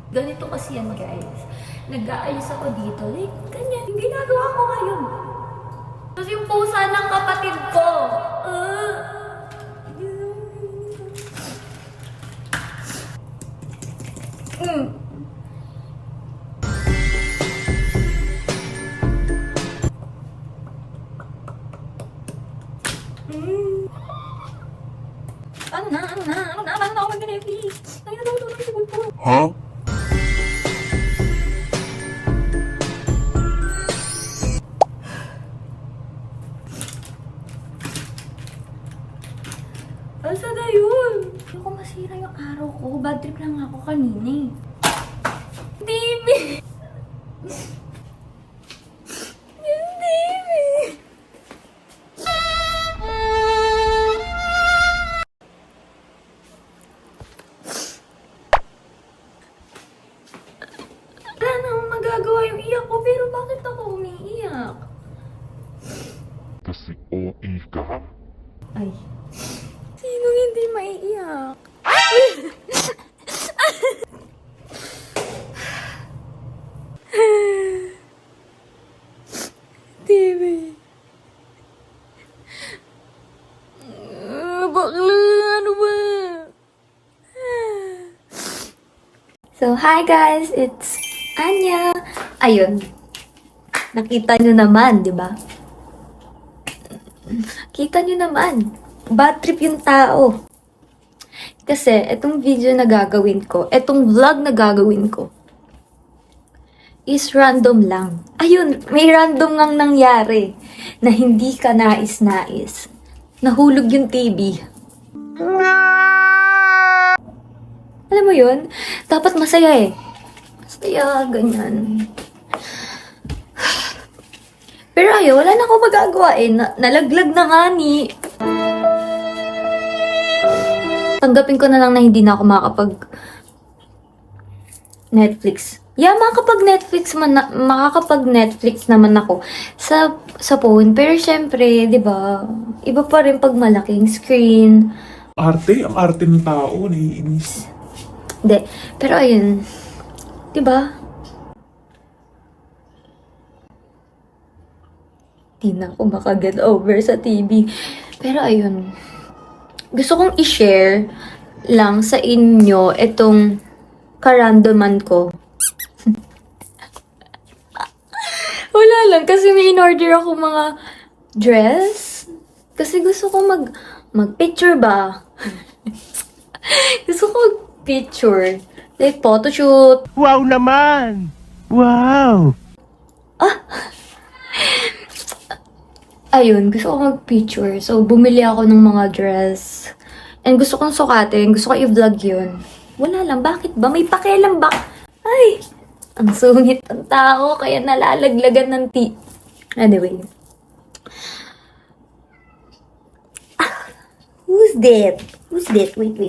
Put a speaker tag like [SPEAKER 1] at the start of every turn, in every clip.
[SPEAKER 1] Ganito kasi yan, guys. Nag-aalis ako dito. Like, ganyan. Yung ginagawa ko ngayon. Tapos yung pusa ng kapatid ko. Paano na ako mag-Netflix? Ay, natutulog si Bulpo.
[SPEAKER 2] Huh?
[SPEAKER 1] Asa na yun? Ayoko masira yung araw ko. Bad trip lang ako kanina eh. TV! Yung TV! Wala na akong magagawa yung iyak ko, pero bakit ako umiiyak?
[SPEAKER 2] Kasi OA ka.
[SPEAKER 1] Ay. Sinong hindi maiiyak? TV. Bakla, ano ba? So, hi guys! It's Anya. Ayun. Nakita nyo naman, di ba? Kita nyo naman. Bad trip yung tao. Kasi, etong video na gagawin ko, etong vlog na gagawin ko, is random lang. Ayun, may random ngang nangyari na hindi ka nais-nais. Nahulog yung TV. Alam mo yun? Dapat masaya eh. Masaya, ganyan. Pero ayun, wala na akong magagawa eh. Nalaglag na nga ni. Tanggapin ko na lang na hindi na ako makakapag Netflix. Yeah, makakapag Netflix naman ako sa phone. Pero syempre, 'di ba? Iba pa rin pag malaking screen.
[SPEAKER 2] Ang arte ng tao, naiinis.
[SPEAKER 1] Hindi. Pero ayun, 'di ba? Di na ako makaget over sa TV. Pero ayun, gusto kong i-share lang sa inyo itong karandoman ko. Wala lang, kasi may in-order ako mga dress. Kasi gusto ko mag-picture ba? Gusto ko mag-picture. Like, photoshoot.
[SPEAKER 3] Wow naman! Wow!
[SPEAKER 1] Ayun, gusto ko mag-picture. So, bumili ako ng mga dress. And gusto kong sukatin. Gusto ko i-vlog yun. Wala lang. Bakit ba? May pakialam ba? Ay! Ang sungit ng tao. Kaya nalalaglagan ng Anyway. Who's that? Who's that? Wait.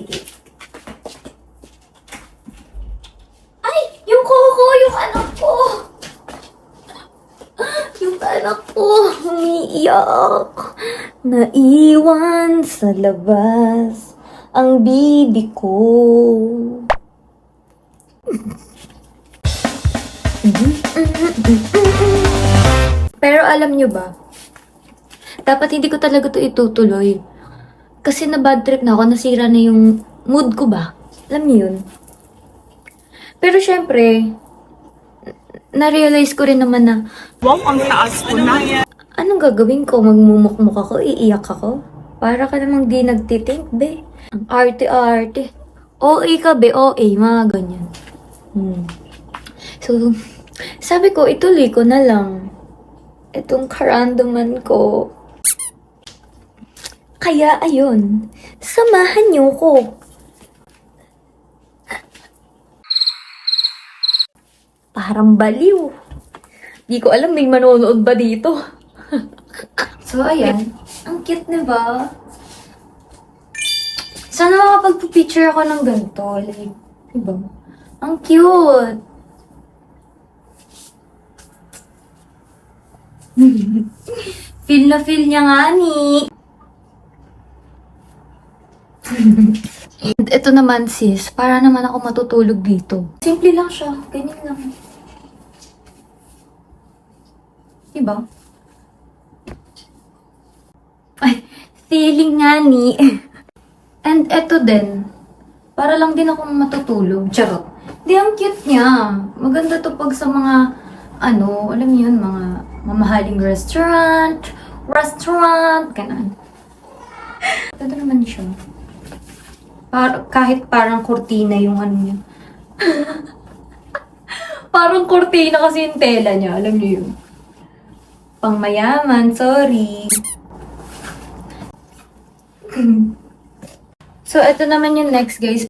[SPEAKER 1] Ay! Yung Coco! Yung anak ko! Yung anak ko, umiiyak. Naiwan sa labas ang bibi ko. Pero alam nyo ba, dapat hindi ko talaga to itutuloy. Kasi na bad trip na ako, nasira na yung mood ko ba? Alam niyo yun? Pero syempre, na-realize ko rin naman na,
[SPEAKER 3] Wow, ang taas ko na.
[SPEAKER 1] anong gagawin ko? Magmumukmuk ako? Iiyak ako? Para ka namang di nagtitink, be. Ang arte-arte. OA ka, be. OA, mga ganyan. So, sabi ko, ituloy ko na lang. Itong karandoman ko. Kaya, ayun. Samahan niyo ko. Parang baliw. Di ko alam, may manonood ba dito? So, ayan. Ang cute, diba? Sana makapag-picture ako ng ganito. Like, diba? Ang cute. Feel na feel niya nga ni. And ito naman sis, para naman ako matutulog dito. Simple lang siya, ganyan lang. Diba? Ay, feeling nga ni. And ito din, para lang din ako matutulog. Charot. Di, ang cute niya. Maganda to pag sa mga, alam niyo yun, mga mamahaling restaurant, ganun. Ito naman siya. Kahit parang kurtina yung ano niya. Parang kurtina kasi yung tela niya, alam niyo yun. Pangmayaman, sorry. So, ito naman yung next, guys.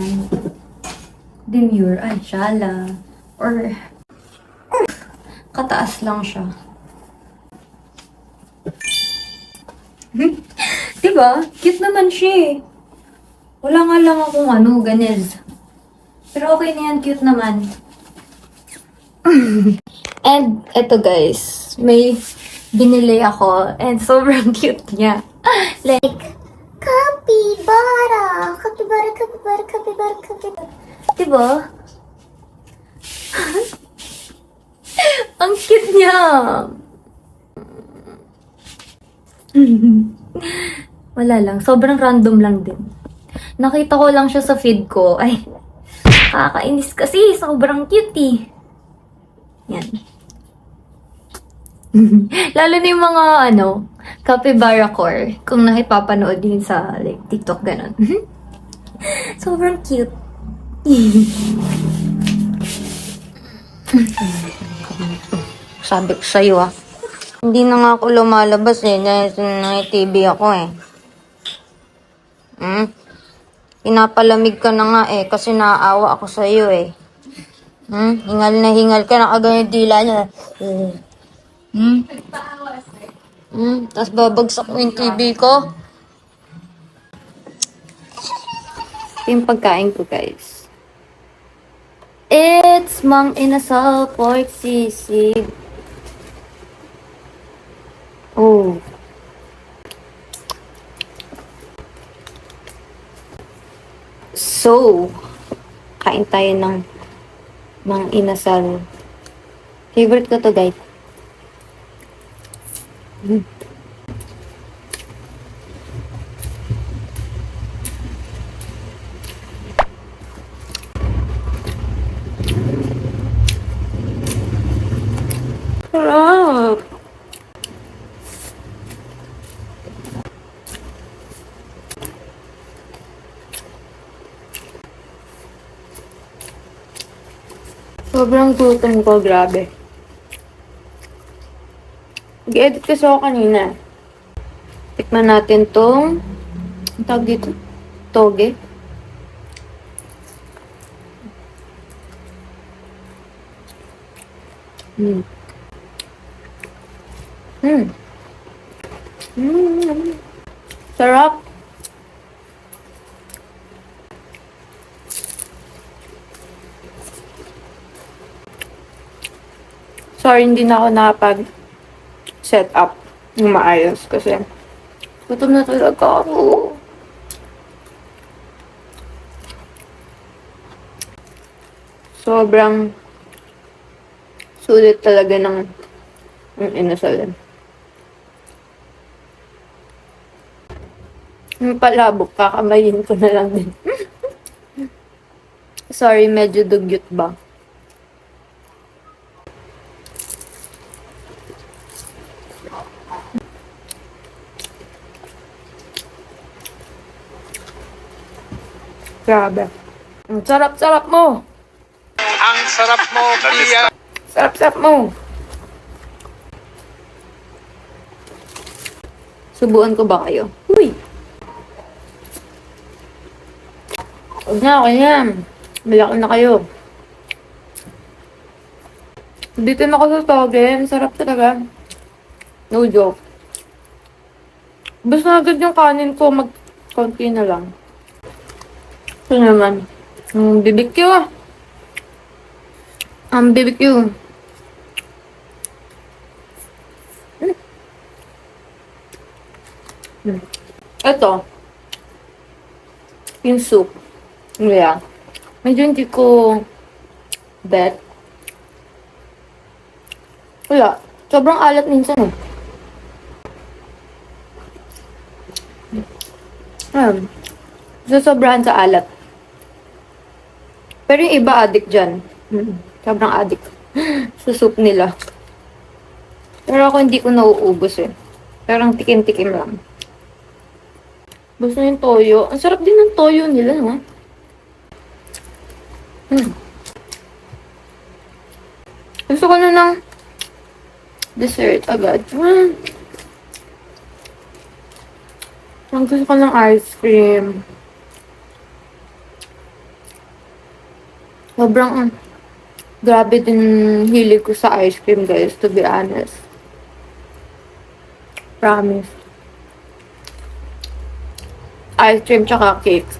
[SPEAKER 1] Demure. Ay, shala. Or, kataas lang siya. Diba? Cute naman siya eh. Wala nga lang akong ganez. Pero okay na yan, cute naman. And, eto guys, may binili ako. And sobrang cute niya. Like, Capybara! Capybara, capybara, capybara, capybara. Diba? Ang cute niya! Wala lang. Sobrang random lang din. Nakita ko lang siya sa feed ko. Ay, kakainis kasi. Sobrang cute eh. Yan. Lalo na yung mga, capybara core. Kung nakipapanood din sa TikTok, ganun. Sobrang cute.
[SPEAKER 4] Sabi ko sa'yo hindi na nga ako lumalabas dahil nang-TV ako Pinapalamig ka na nga kasi naaawa ako sa'yo Hingal na hingal ka, nakaganyan dila niya. Tapos babagsak mo yung TV ko.
[SPEAKER 1] Yung pagkain ko, guys. It's Mang Inasal Pork Sisig. Oh. So, kain tayo ng Mang Inasal. Favorite ko to, guys. Sarap! Sobrang gutom ko, grabe. Nag-edit kasi ako kanina. Tikman natin tong, ang tawag dito? Toge. Sarap. Sorry, hindi na ako nakapag-set up ng maayos kasi gutom na talaga ako. Sobrang sulit talaga ng inasalan. Yung palabok, kakamayin ko na lang din. Sorry, medyo dugyot ba? Grabe. Ang sarap-sarap mo.
[SPEAKER 3] Ang sarap mo, Pia.
[SPEAKER 1] Sarap-sarap mo. Subuan ko ba kayo? Uy! Huwag na, okay na. Malaki na kayo. Dito na ako sa toge. Ang sarap talaga. No joke. Basta agad yung kanin ko. Mag-konti na lang. Ito naman. Ang BBQ Ang BBQ. Ito. Yung soup. Yeah. Medyo hindi ko bet. Wala. Sobrang alat minsan eh. Sosobrahan sa alat. Pero yung iba addict dyan. Sobrang addict. Sa soup nila. Pero ako hindi ko nauubos eh. Parang tikim-tikim lang. Gusto yung toyo. Ang sarap din ng toyo nila, no? Gusto ko na ng dessert agad. Ang gusto ko ng ice cream. Sobrang grabe din hilig ko sa ice cream, guys, to be honest. Promise. Ice cream tsaka cake.